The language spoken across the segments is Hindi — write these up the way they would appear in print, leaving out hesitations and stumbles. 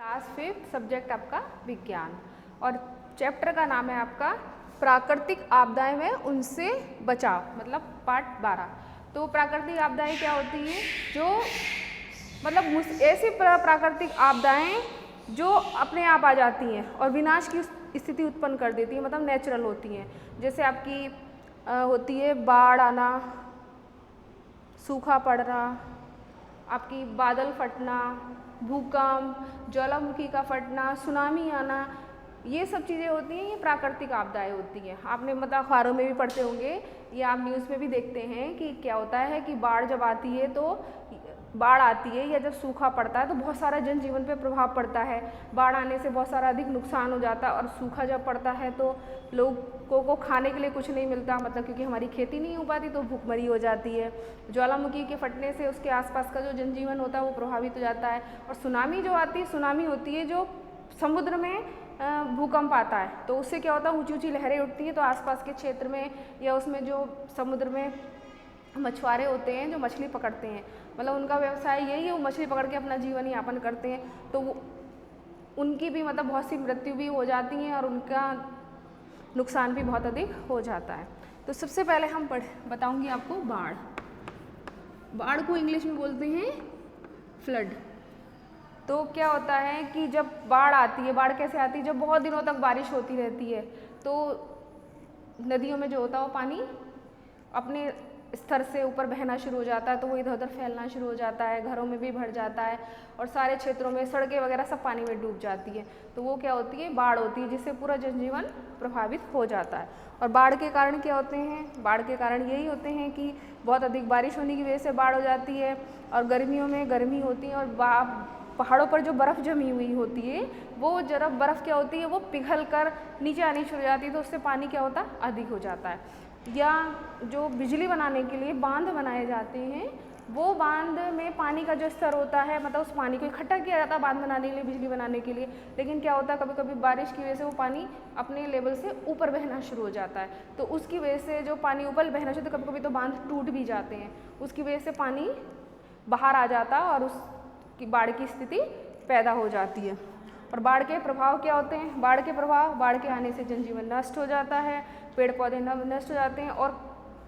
क्लास 5 सब्जेक्ट आपका विज्ञान और चैप्टर का नाम है आपका प्राकृतिक आपदाएं में उनसे बचाव, मतलब पार्ट 12। तो प्राकृतिक आपदाएं क्या होती हैं? जो मतलब ऐसी प्राकृतिक आपदाएं जो अपने आप आ जाती हैं और विनाश की स्थिति उत्पन्न कर देती हैं, मतलब नेचुरल होती हैं। जैसे आपकी होती है बाढ़ आना, सूखा पड़ना, आपकी बादल फटना, भूकंप, ज्वालामुखी का फटना, सुनामी आना, ये सब चीज़ें होती हैं, ये प्राकृतिक आपदाएं होती हैं। आपने मतलब अखबारों में भी पढ़ते होंगे या आप न्यूज़ में भी देखते हैं कि क्या होता है कि बाढ़ जब आती है तो बाढ़ आती है या जब सूखा पड़ता है तो बहुत सारा जनजीवन पे प्रभाव पड़ता है। बाढ़ आने से बहुत सारा अधिक नुकसान हो जाता है और सूखा जब पड़ता है तो लोगों को खाने के लिए कुछ नहीं मिलता, मतलब क्योंकि हमारी खेती नहीं हो पाती तो भूखमरी हो जाती है। ज्वालामुखी के फटने से उसके आसपास का जो जनजीवन होता है वो प्रभावित हो जाता है। और सुनामी जो आती है, सुनामी होती है जो समुद्र में भूकंप आता है तो उससे क्या होता है, ऊंची ऊंची लहरें उठती हैं तो आसपास के क्षेत्र में या उसमें जो समुद्र में मछुआरे होते हैं जो मछली पकड़ते हैं, मतलब उनका व्यवसाय यही है, वो मछली पकड़ के अपना जीवन यापन करते हैं, तो वो उनकी भी मतलब बहुत सी मृत्यु भी हो जाती हैं और उनका नुकसान भी बहुत अधिक हो जाता है। तो सबसे पहले हम बताऊंगी आपको बाढ़। बाढ़ को इंग्लिश में बोलते हैं फ्लड। तो क्या होता है कि जब बाढ़ आती है, बाढ़ कैसे आती है? जब बहुत दिनों तक बारिश होती रहती है तो नदियों में जो होता है वो पानी अपने स्तर से ऊपर बहना शुरू हो जाता है, तो वो इधर उधर फैलना शुरू हो जाता है, घरों में भी भर जाता है और सारे क्षेत्रों में सड़कें वगैरह सब पानी में डूब जाती है। तो वो क्या होती है? बाढ़ होती है, जिससे पूरा जनजीवन प्रभावित हो जाता है। और बाढ़ के कारण क्या होते हैं? बाढ़ के कारण यही होते हैं कि बहुत अधिक बारिश होने की वजह से बाढ़ हो जाती है और गर्मियों में गर्मी होती है और पहाड़ों पर जो बर्फ़ जमी हुई होती है वो जरा बर्फ़ क्या होती है वो पिघल कर नीचे आनी शुरू हो जाती है, तो उससे पानी क्या होता है? अधिक हो जाता है। या जो बिजली बनाने के लिए बांध बनाए जाते हैं, वो बांध में पानी का जो स्तर होता है, मतलब उस पानी को इकट्ठा किया जाता है बांध बनाने के लिए, बिजली बनाने के लिए, लेकिन क्या होता है कभी कभी बारिश की वजह से वो पानी अपने लेवल से ऊपर बहना शुरू हो जाता है, तो उसकी वजह से जो पानी ऊपर बहना शुरू, कभी कभी तो बांध टूट भी जाते हैं, उसकी वजह से पानी बाहर आ जाता है और उसकी बाढ़ की स्थिति पैदा हो जाती है। और बाढ़ के प्रभाव क्या होते हैं? बाढ़ के प्रभाव, बाढ़ के आने से जनजीवन नष्ट हो जाता है, पेड़ पौधे नष्ट हो जाते हैं और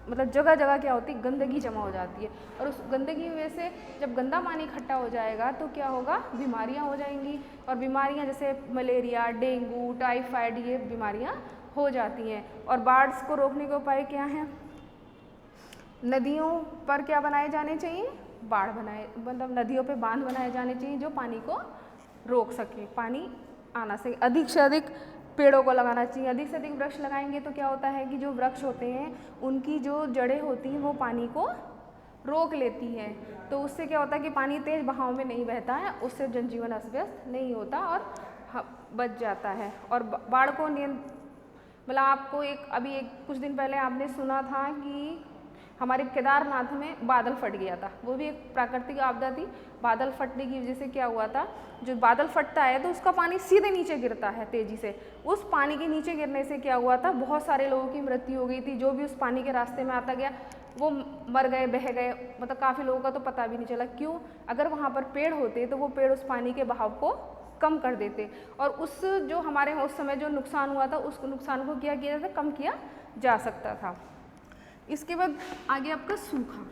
मतलब जगह जगह क्या होती है? गंदगी जमा हो जाती है और उस गंदगी की वजह से जब गंदा पानी इकट्ठा हो जाएगा तो क्या होगा? बीमारियां हो जाएंगी और बीमारियां जैसे मलेरिया, डेंगू, टाइफाइड, ये बीमारियां हो जाती हैं। और बाढ़ को रोकने के उपाय क्या हैं? नदियों पर क्या बनाए जाने चाहिए? बाढ़ बनाए, मतलब नदियों पे बांध बनाए जाने चाहिए जो पानी को रोक सके, पानी आना से अधिक पेड़ों को लगाना चाहिए। अधिक से अधिक वृक्ष लगाएंगे तो क्या होता है कि जो वृक्ष होते हैं उनकी जो जड़ें होती हैं वो पानी को रोक लेती हैं, तो उससे क्या होता है कि पानी तेज बहाव में नहीं बहता है, उससे जनजीवन अस्त व्यस्त नहीं होता और बच जाता है। और बाढ़ को मतलब आपको अभी कुछ दिन पहले आपने सुना था कि हमारे केदारनाथ में बादल फट गया था, वो भी एक प्राकृतिक आपदा थी। बादल फटने की वजह से क्या हुआ था, जो बादल फटता है तो उसका पानी सीधे नीचे गिरता है तेजी से, उस पानी के नीचे गिरने से क्या हुआ था, बहुत सारे लोगों की मृत्यु हो गई थी। जो भी उस पानी के रास्ते में आता गया वो मर गए, बह गए, मतलब काफ़ी लोगों का तो पता भी नहीं चला। क्यों? अगर वहाँ पर पेड़ होते तो वो पेड़ उस पानी के बहाव को कम कर देते और उस जो हमारे उस समय जो नुकसान हुआ था उस नुकसान को क्या किया जाता, कम किया जा सकता था। इसके बाद आगे आपका सूखा।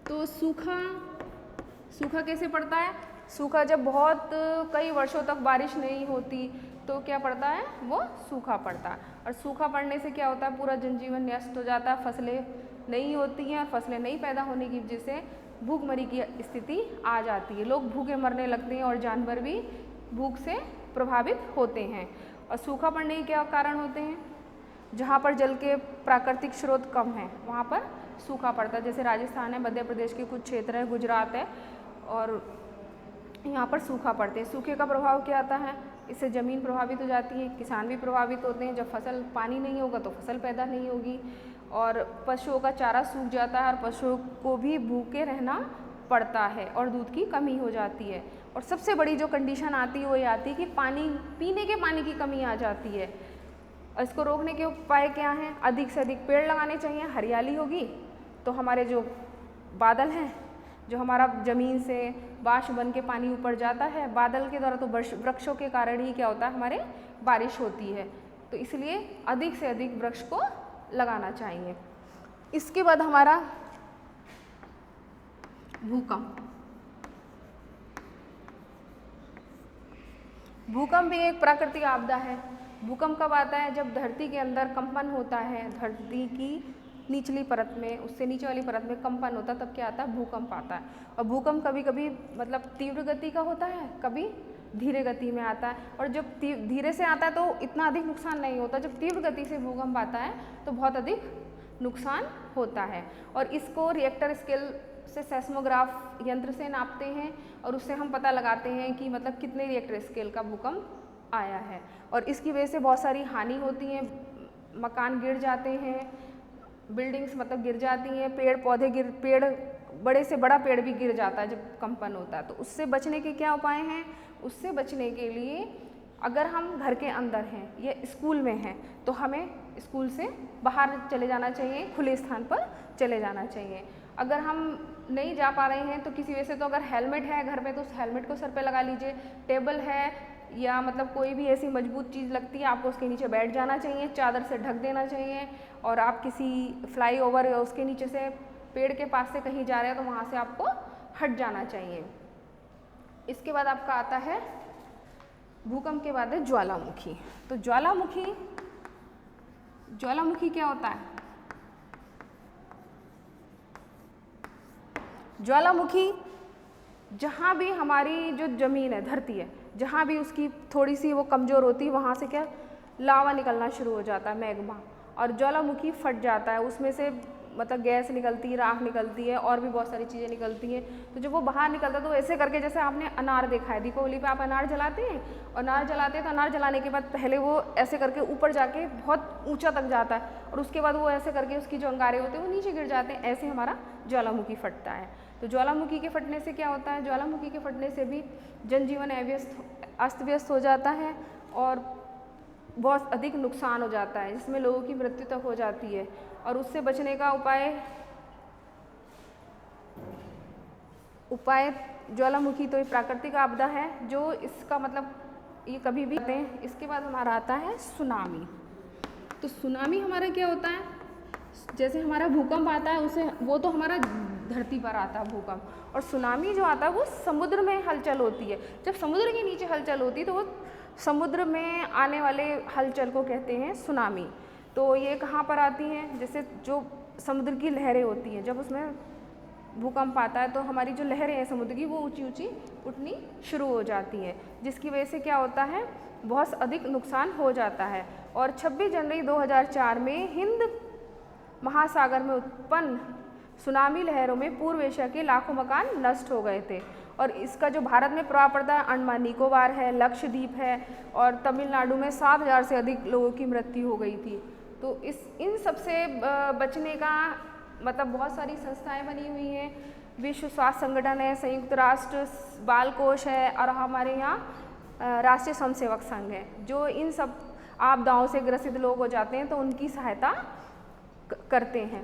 तो सूखा कैसे पड़ता है? सूखा जब बहुत कई वर्षों तक बारिश नहीं होती तो क्या पड़ता है? वो सूखा पड़ता है। और सूखा पड़ने से क्या होता है? पूरा जनजीवन नष्ट हो जाता है, फसलें नहीं होती हैं और फसलें नहीं पैदा होने की वजह से भूखमरी की स्थिति आ जाती है, लोग भूखे मरने लगते हैं और जानवर भी भूख से प्रभावित होते हैं। और सूखा पड़ने के क्या कारण होते हैं? जहाँ पर जल के प्राकृतिक स्रोत कम है वहाँ पर सूखा पड़ता है, जैसे राजस्थान है, मध्य प्रदेश के कुछ क्षेत्र है, गुजरात है, और यहाँ पर सूखा पड़ते हैं। सूखे का प्रभाव क्या आता है? इससे ज़मीन प्रभावित हो जाती है, किसान भी प्रभावित होते हैं। जब फसल पानी नहीं होगा तो फसल पैदा नहीं होगी और पशुओं का चारा सूख जाता है और पशुओं को भी भूखे रहना पड़ता है और दूध की कमी हो जाती है। और सबसे बड़ी जो कंडीशन आती है वो ये आती है कि पानी, पीने के पानी की कमी आ जाती है। और इसको रोकने के उपाय क्या हैं? अधिक से अधिक पेड़ लगाने चाहिए, हरियाली होगी तो हमारे जो बादल हैं जो हमारा ज़मीन से बाष्प बन के पानी ऊपर जाता है, बादल के द्वारा तो वृक्षों के कारण ही क्या होता है, हमारे बारिश होती है। तो इसलिए अधिक से अधिक वृक्ष को लगाना चाहिए। इसके बाद हमारा भूकंप। भूकंप भी एक प्राकृतिक आपदा है। भूकंप कब आता है? जब धरती के अंदर कंपन होता है, धरती की निचली परत में, उससे नीचे वाली परत में कंपन होता है, तब क्या आता है? भूकंप आता है। और भूकंप कभी कभी मतलब तीव्र गति का होता है, कभी धीरे गति में आता है। और जब धीरे से आता है तो इतना अधिक नुकसान नहीं होता, जब तीव्र गति से भूकंप आता है तो बहुत अधिक नुकसान होता है। और इसको रिएक्टर स्केल से, सेस्मोग्राफ यंत्र से नापते हैं और उससे हम पता लगाते हैं कि मतलब कितने रिएक्टर स्केल का भूकंप आया है। और इसकी वजह से बहुत सारी हानि होती है, मकान गिर जाते हैं, बिल्डिंग्स मतलब गिर जाती हैं, पेड़ पौधे पेड़ बड़े से बड़ा पेड़ भी गिर जाता है जब कंपन होता है। तो उससे बचने के क्या उपाय हैं? उससे बचने के लिए अगर हम घर के अंदर हैं या स्कूल में हैं तो हमें स्कूल से बाहर चले जाना चाहिए, खुले स्थान पर चले जाना चाहिए। अगर हम नहीं जा पा रहे हैं तो किसी वजह से, तो अगर हेलमेट है घर पे तो उस हेलमेट को सर पे लगा लीजिए। टेबल है या मतलब कोई भी ऐसी मजबूत चीज़ लगती है, आपको उसके नीचे बैठ जाना चाहिए, चादर से ढक देना चाहिए। और आप किसी फ्लाईओवर या उसके नीचे से, पेड़ के पास से कहीं जा रहे हैं तो वहाँ से आपको हट जाना चाहिए। इसके बाद आपका आता है भूकंप के बाद है ज्वालामुखी। तो ज्वालामुखी क्या होता है? ज्वालामुखी जहाँ भी हमारी जो ज़मीन है, धरती है, जहाँ भी उसकी थोड़ी सी वो कमज़ोर होती है, वहाँ से क्या लावा निकलना शुरू हो जाता है, मैग्मा, और ज्वालामुखी फट जाता है, उसमें से मतलब गैस निकलती है, राख निकलती है और भी बहुत सारी चीज़ें निकलती हैं। तो जब वो बाहर निकलता है तो ऐसे करके, जैसे आपने अनार देखा है, दीपावली पे आप अनार जलाते हैं, और अनार जलाते हैं तो अनार जलाने के बाद पहले वो ऐसे करके ऊपर जाके बहुत ऊंचा तक जाता है और उसके बाद वो ऐसे करके उसकी जो अंगारे होते हैं वो नीचे गिर जाते हैं। ऐसे हमारा ज्वालामुखी फटता है। तो ज्वालामुखी के फटने से क्या होता है? ज्वालामुखी के फटने से भी जनजीवन अस्त व्यस्त हो जाता है और बहुत अधिक नुकसान हो जाता है, जिसमें लोगों की मृत्यु तक हो जाती है। और उससे बचने का उपाय ज्वालामुखी तो एक प्राकृतिक आपदा है जो इसका मतलब ये कभी भी आते हैं। इसके बाद हमारा आता है सुनामी। तो सुनामी हमारा क्या होता है? जैसे हमारा भूकंप आता है उसे, वो तो हमारा धरती पर आता है भूकंप, और सुनामी जो आता है वो समुद्र में हलचल होती है। जब समुद्र के नीचे हलचल होती है तो वो समुद्र में आने वाले हलचल को कहते हैं सुनामी। तो ये कहाँ पर आती हैं? जैसे जो समुद्र की लहरें होती हैं, जब उसमें भूकंप आता है तो हमारी जो लहरें हैं समुद्र की वो ऊंची ऊंची उठनी शुरू हो जाती हैं, जिसकी वजह से क्या होता है? बहुत अधिक नुकसान हो जाता है। और 26 जनवरी 2004 में हिंद महासागर में उत्पन्न सुनामी लहरों में पूर्व एशिया के लाखों मकान नष्ट हो गए थे। और इसका जो भारत में प्रभाव पड़ता है, अंडमान निकोबार है, लक्षद्वीप है और तमिलनाडु में 7,000 से अधिक लोगों की मृत्यु हो गई थी। तो इन सब से बचने का मतलब बहुत सारी संस्थाएं बनी हुई हैं, विश्व स्वास्थ्य संगठन है, संयुक्त राष्ट्र बाल कोष है और हमारे यहाँ राष्ट्रीय स्वयंसेवक संघ है, जो इन सब आपदाओं से ग्रसित लोग हो जाते हैं तो उनकी सहायता करते हैं।